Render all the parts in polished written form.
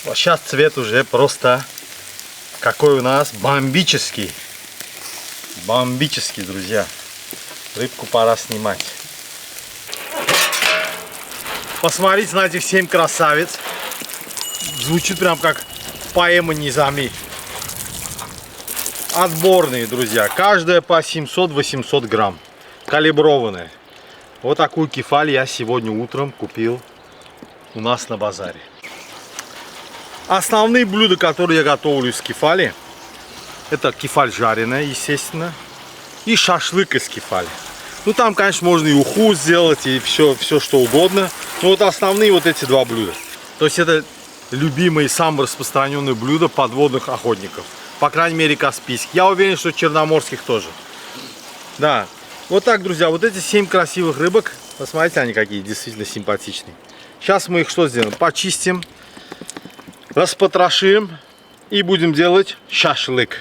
Вот сейчас цвет уже просто какой у нас бомбический. Бомбический, друзья. Рыбку пора снимать. Посмотрите на этих 7 красавиц. Звучит прям как поэма Низами. Отборные, друзья. Каждая по 700-800 грамм. Калиброванная. Вот такую кефаль я сегодня утром купил у нас на базаре. Основные блюда, которые я готовлю из кефали, это кефаль жареная, естественно, и шашлык из кефали. Ну там, конечно, можно и уху сделать, и все что угодно. Но вот основные вот эти два блюда. То есть это любимые, самые распространенные блюда подводных охотников. По крайней мере, каспийских. Я уверен, что черноморских тоже. Да. Вот так, друзья, вот эти 7 красивых рыбок. Посмотрите, они какие действительно симпатичные. Сейчас мы их что сделаем? Почистим, распотрошим и будем делать шашлык.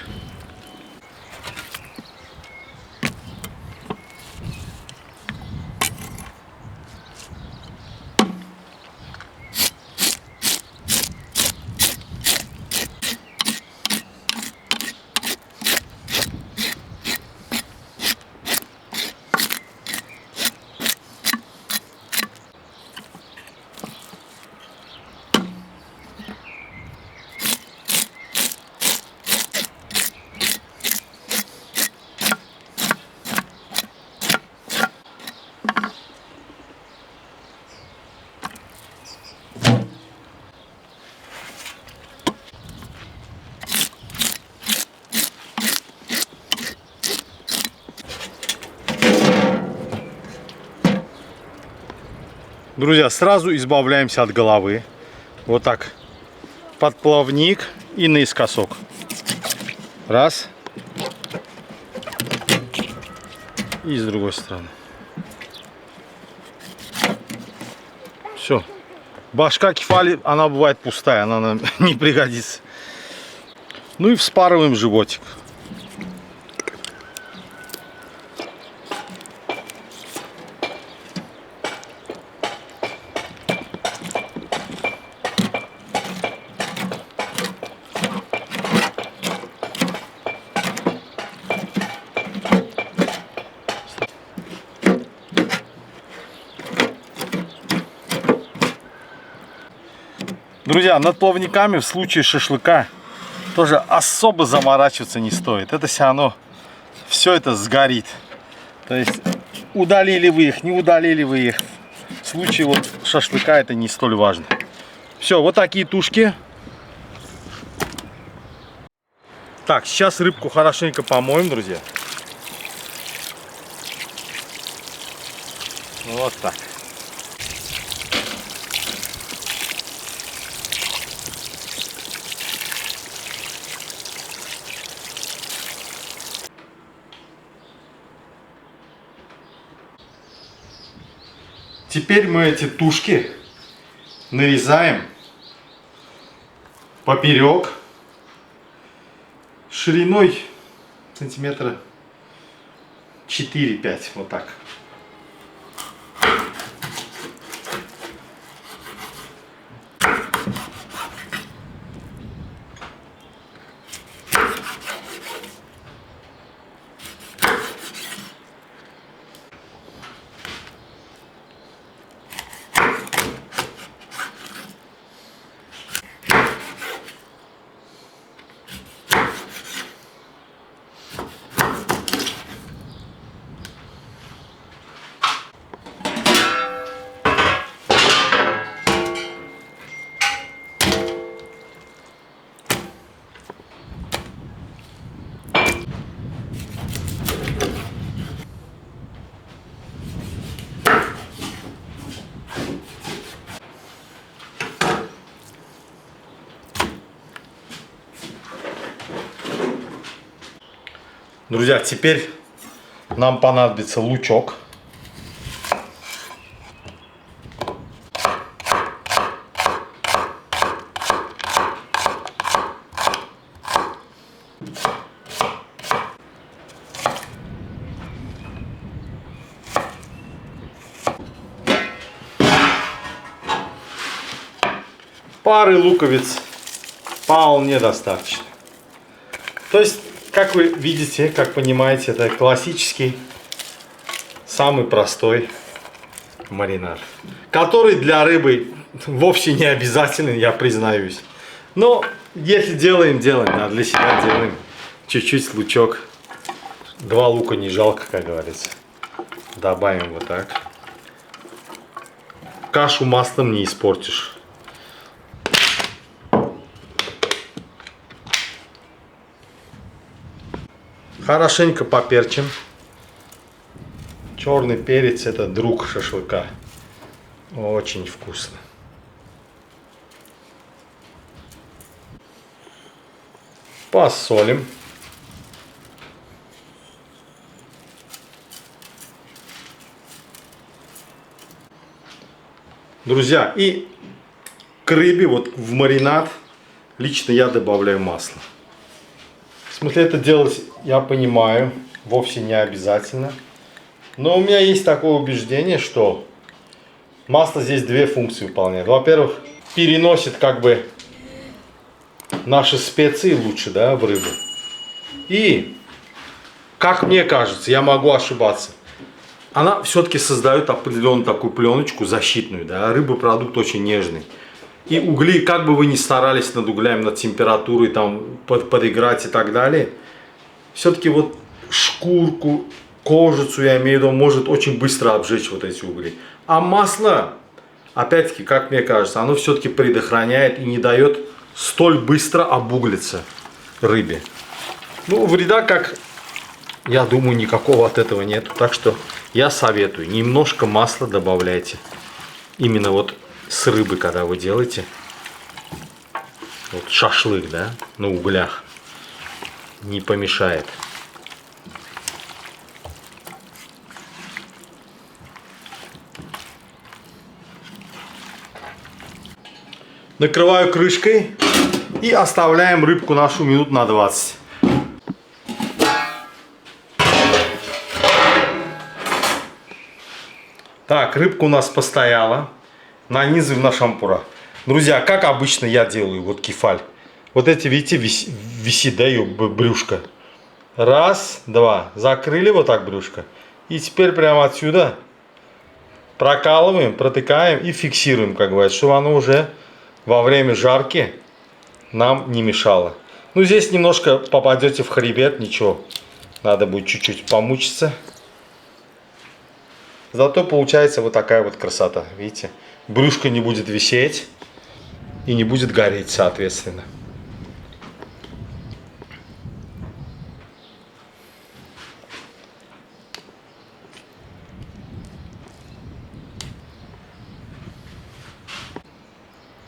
Друзья, сразу избавляемся от головы. Вот так. Под плавник и наискосок. Раз. И с другой стороны. Все. Башка кефали, она бывает пустая, она нам не пригодится. Ну и вспарываем животик. Друзья, над плавниками в случае шашлыка тоже особо заморачиваться не стоит. Это все равно, все это сгорит. То есть удалили вы их, не удалили вы их. В случае вот шашлыка это не столь важно. Все, вот такие тушки. Так, сейчас рыбку хорошенько помоем, друзья. Вот так. Теперь мы эти тушки нарезаем поперек шириной сантиметра 4-5, вот так. Друзья, теперь нам понадобится лучок. Пары луковиц вполне достаточно. То есть, как вы видите, как понимаете, это классический, самый простой маринад, который для рыбы вовсе не обязателен, я признаюсь. Но если делаем, а для себя делаем. Чуть-чуть лучок. 2 лука не жалко, как говорится. Добавим вот так. Кашу маслом не испортишь. Хорошенько поперчим. Черный перец — это друг шашлыка. Очень вкусно. Посолим. Друзья, и к рыбе, вот в маринад, лично я добавляю масло. В смысле, это делать, я понимаю, вовсе не обязательно. Но у меня есть такое убеждение, что масло здесь 2 функции выполняет. Во-первых, переносит как бы наши специи лучше, да, в рыбу. И, как мне кажется, я могу ошибаться, она все-таки создает определенную такую пленочку защитную, да. Рыба продукт очень нежный. И угли, как бы вы ни старались над углями, над температурой, там, подыграть и так далее, все-таки вот шкурку, кожицу, я имею в виду, может очень быстро обжечь вот эти угли. А масло, опять-таки, как мне кажется, оно все-таки предохраняет и не дает столь быстро обуглиться рыбе. Ну, вреда, как я думаю, никакого от этого нет. Так что я советую, немножко масла добавляйте. Именно вот с рыбы, когда вы делаете вот шашлык, да, на углях, не помешает. Накрываю крышкой и оставляем рыбку нашу минут на 20. Так, рыбка у нас постояла. Нанизываем на шампура. Друзья, как обычно я делаю вот кефаль. Вот эти, видите, висит, да, ее брюшко. Раз, два. Закрыли вот так брюшко. И теперь прямо отсюда прокалываем, протыкаем и фиксируем, как говорится, чтобы оно уже во время жарки нам не мешало. Ну, здесь немножко попадете в хребет, ничего. Надо будет чуть-чуть помучиться. Зато получается вот такая вот красота, видите. Брюшко не будет висеть и не будет гореть, соответственно.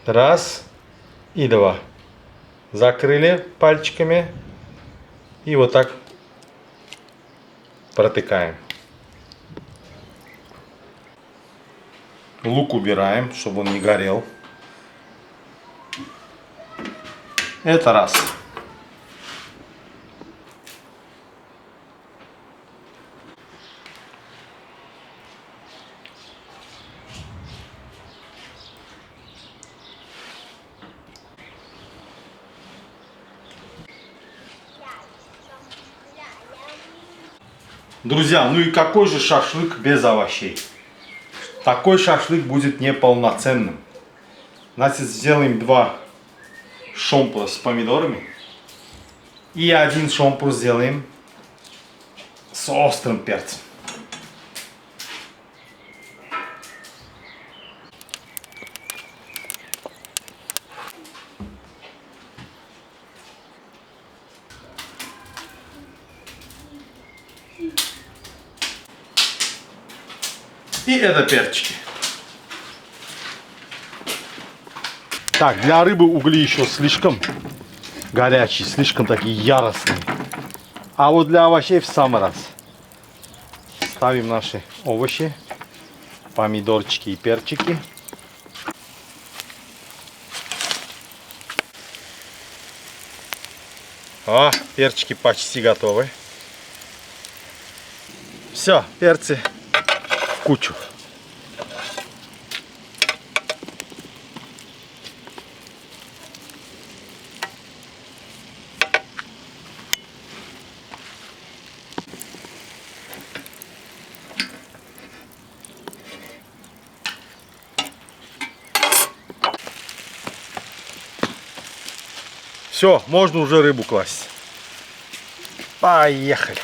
Раз и два. Закрыли пальчиками и вот так протыкаем. Лук убираем, чтобы он не горел. Это раз. Друзья, ну и какой же шашлык без овощей? Такой шашлык будет неполноценным. Значит, сделаем 2 шомпура с помидорами. И 1 шомпур сделаем с острым перцем. И это перчики. Так, для рыбы угли еще слишком горячие, слишком такие яростные. А вот для овощей в самый раз. Ставим наши овощи, помидорчики и перчики. О, перчики почти готовы. Все, перцы в кучу. Все, можно уже рыбу класть. Поехали.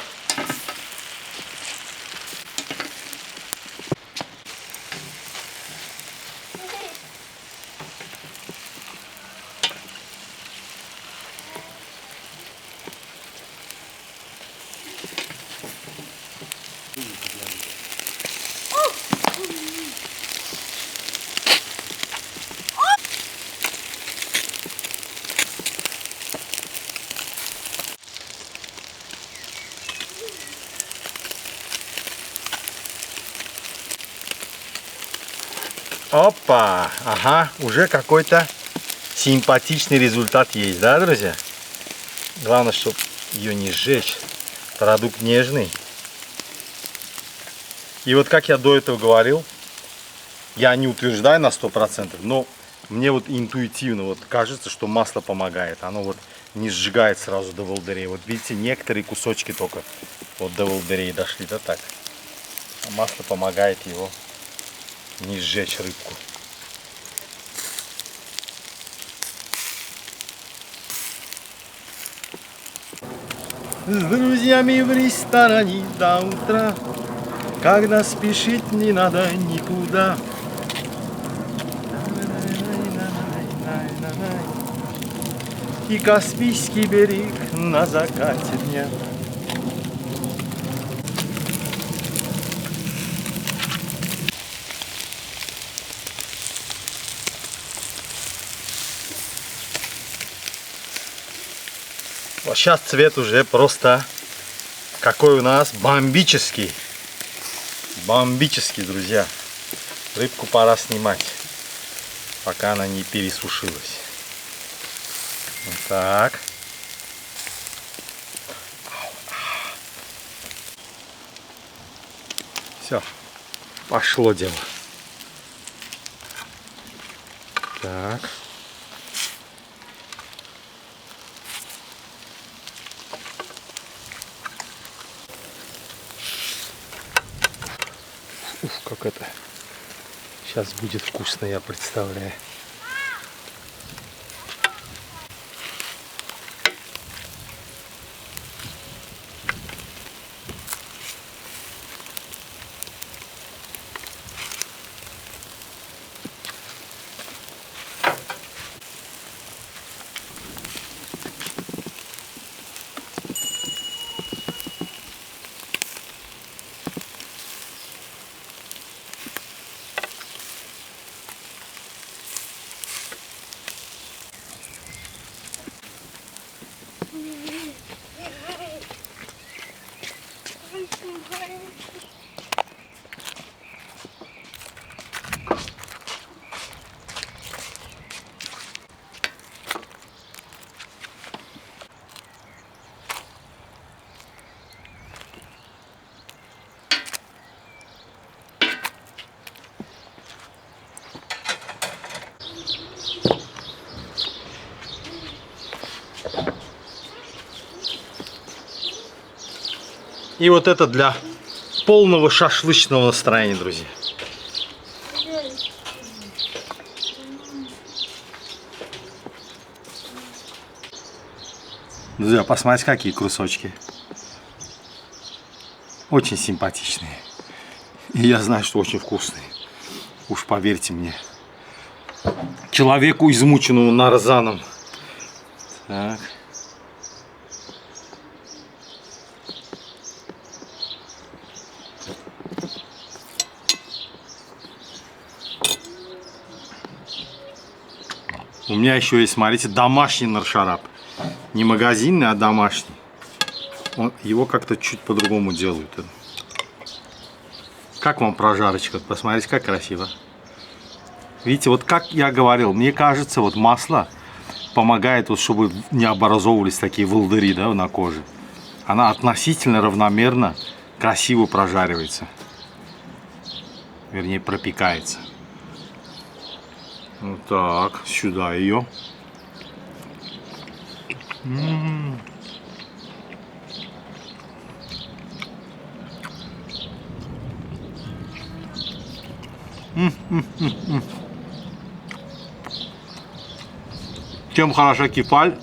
Опа! Ага, уже какой-то симпатичный результат есть, да, друзья? Главное, чтобы ее не сжечь. Продукт нежный. И вот как я до этого говорил, я не утверждаю на 100%, но мне вот интуитивно вот кажется, что масло помогает. Оно вот не сжигает сразу до волдырей. Вот видите, некоторые кусочки только вот до волдырей дошли, да так. А масло помогает его не сжечь рыбку. С друзьями в ресторане до утра, когда спешить не надо никуда. И Каспийский берег на закате дня. Вот сейчас цвет уже просто какой у нас бомбический. Бомбический, друзья. Рыбку пора снимать, пока она не пересушилась. Вот так. Все, пошло дело. Так. Ух, как это сейчас будет вкусно, я представляю. И вот это для полного шашлычного настроения, друзья. Друзья, посмотрите, какие кусочки. Очень симпатичные. И я знаю, что очень вкусные. Уж поверьте мне. Человеку, измученному нарзаном. Так. У меня еще есть, смотрите, домашний наршарап. Не магазинный, а домашний. Его как-то чуть по-другому делают. Как вам прожарочка? Посмотрите, как красиво. Видите, вот как я говорил, мне кажется, вот масло помогает, вот, чтобы не образовывались такие волдыри, да, на коже. Она относительно равномерно красиво прожаривается. Вернее, пропекается. Вот так, сюда ее. Чем хороша кефаль?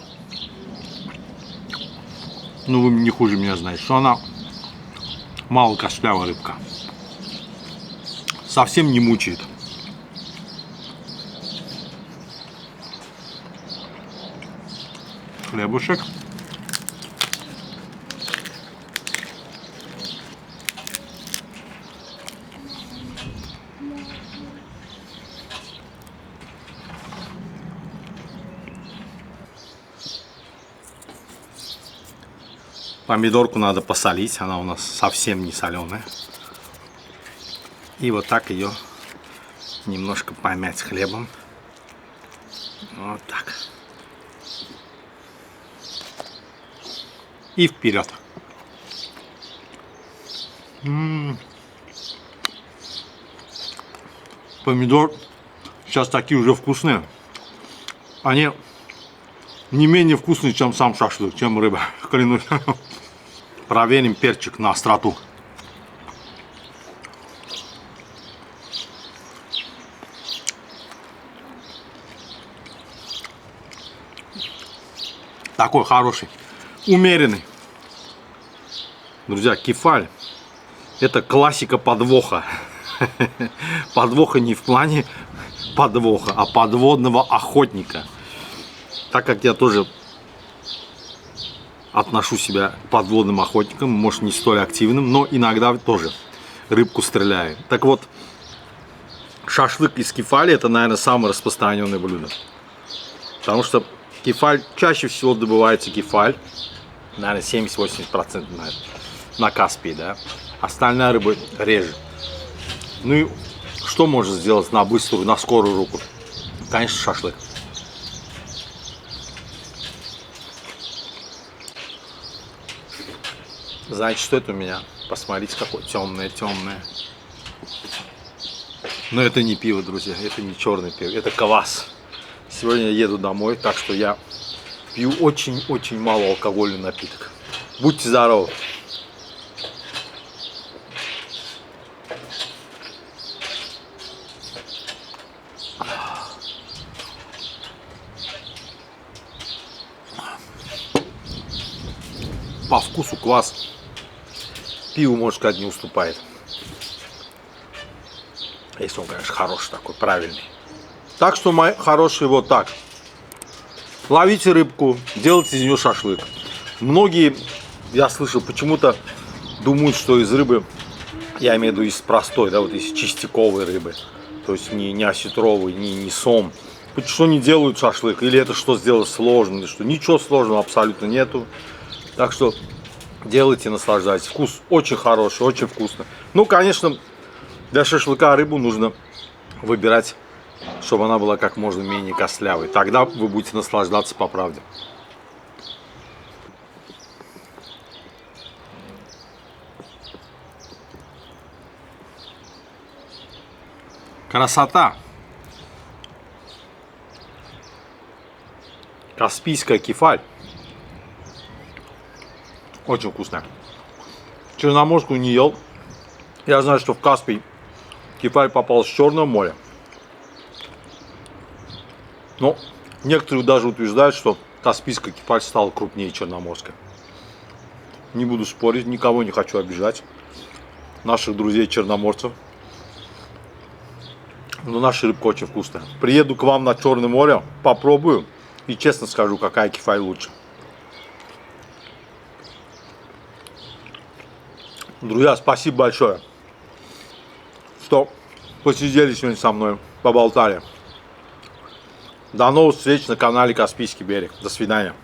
Ну, вы не хуже меня знаете, что она мало костлявая рыбка. Совсем не мучает. Хлебушек. Помидорку надо посолить, она у нас совсем не соленая. И вот так ее немножко помять с хлебом. Вот так. И вперед. Помидор сейчас такие уже вкусные. Они не менее вкусные, чем сам шашлык, чем рыба. Клянусь. Проверим перчик на остроту. Такой хороший, умеренный. Друзья, кефаль — это классика подвоха. Подвоха не в плане подвоха, а подводного охотника. Так как я тоже отношу себя к подводным охотникам, может не столь активным, но иногда тоже рыбку стреляю. Так вот, шашлык из кефали — это, наверное, самое распространенное блюдо. Потому что кефаль, чаще всего добывается кефаль, наверное, 70-80% на Каспии, да. Остальная рыба реже. Ну и что можно сделать на быструю, на скорую руку? Конечно, шашлык. Знаете, что это у меня? Посмотрите, какое темное. Но это не пиво, друзья, это не черное пиво, это квас. Сегодня я еду домой, так что я пью очень-очень мало алкогольный напиток. Будьте здоровы! По вкусу квас пиву, можно сказать, не уступает. Если он, конечно, хороший такой, правильный. Так что, мои хорошие, вот так. Ловите рыбку, делайте из нее шашлык. Многие, я слышал, почему-то думают, что из рыбы, я имею в виду из простой, да, вот из чистяковой рыбы, то есть не осетровой, не сом. Что не делают шашлык, или это что сделать сложно, или что. Ничего сложного абсолютно нету. Так что делайте, наслаждайтесь. Вкус очень хороший, очень вкусно. Ну, конечно, для шашлыка рыбу нужно выбирать, чтобы она была как можно менее костлявой. Тогда вы будете наслаждаться по правде. Красота! Каспийская кефаль. Очень вкусная. Черноморскую не ел. Я знаю, что в Каспий кефаль попал с Черного моря. Но некоторые даже утверждают, что каспийская кефаль стала крупнее черноморской. Не буду спорить, никого не хочу обижать. Наших друзей черноморцев. Но наша рыбка очень вкусная. Приеду к вам на Черное море, попробую и честно скажу, какая кефаль лучше. Друзья, спасибо большое, что посидели сегодня со мной, поболтали. До новых встреч на канале Каспийский берег. До свидания.